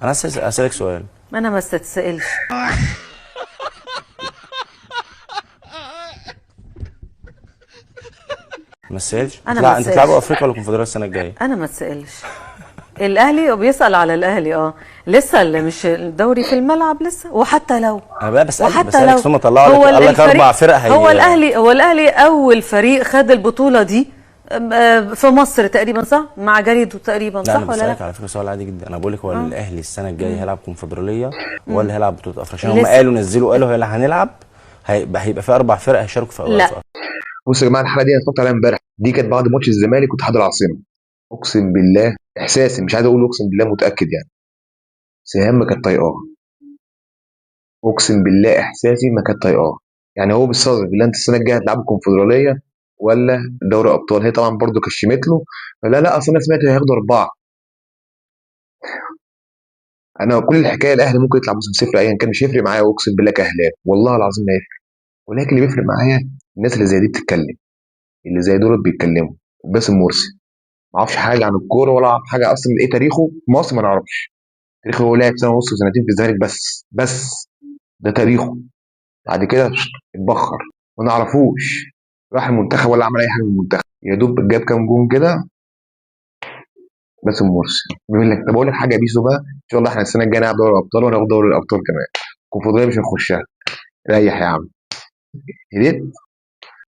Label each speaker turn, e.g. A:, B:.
A: انا اسالك سؤال.
B: انا ما استتسألش.
A: ما تسالش،
B: انا ما
A: انتوا تلعبوا
B: اتسألش.
A: افريقيا ولا الكونفدراليه السنه الجايه؟
B: انا ما اتسألش. الاهلي بيسأل على الاهلي، لسه اللي مش الدوري في الملعب لسه، وحتى لو
A: انا بقى بسالك
B: وحتى
A: بسالك
B: لو
A: ثم طلعوا لك
B: هو
A: قال لك
B: الفريق،
A: اربع فرق
B: هو
A: هي.
B: الاهلي هو الاهلي اول فريق خد البطولة دي في مصر تقريبا، صح؟ مع جريدة تقريبا،
A: لا انا
B: صح ولا لا؟
A: بسالك على فكره سؤال عادي جدا، انا بقول لك هو
B: اه.
A: الاهلي السنه الجايه
B: مم.
A: هيلعب كونفدراليه ولا
B: مم.
A: هيلعب بطوله افريقيا؟ عشان هم
B: لسه.
A: قالوا نزلوا قالوا هيلا هنلعب. هيبقى في اربع فرق هيشاركوا في
B: لا.
C: بصوا يا جماعه، الحلقه دي انا اتفرجت عليها امبارح، دي كانت بعد ماتش الزمالك واتحاد العاصمه. اقسم بالله احساسي، مش عايز اقول اقسم بالله متاكد يعني، سهام ما كانت طايقاها. اقسم بالله احساسي ما كانت طايقاها. يعني هو بالصدفه بالله، انت السنه الجايه هتلعبوا الكونفدراليه ولا دوري ابطال؟ هي طبعا برضو كشمت له. لا لا، اصل انا سمعت هياخدوا اربعه. انا كل الحكايه الاهلي ممكن يطلع موسم صفر ايا كان، مش هيفرق معايا، اقسم بالله كاهلاوي والله العظيم ما يفرق. ولكن اللي بيفرق معايا الناس اللي زي دي بتتكلم، اللي زي دول بيتكلموا. باسم مرسي ما اعرفش حاجه عن الكوره ولا اعرف حاجه اصلا، ايه تاريخه في مصر ما نعرفش. تاريخه هو لعب سنه ونص وسنتين في الزمالك بس ده تاريخه. بعد كده اتبخر، ما نعرفوش. راح المنتخب ولا عمل اي حاجه في المنتخب، يا دوب جاب كام جون كده. باسم مرسي بيقول لك، طب اقول لك حاجه يا بيسو بقى، ان شاء الله احنا السنه الجايه نلعب دوري الابطال وناخد دوري الابطال كمان. الكونفدراليه مش هنخشها. ريح يا عم. هديت.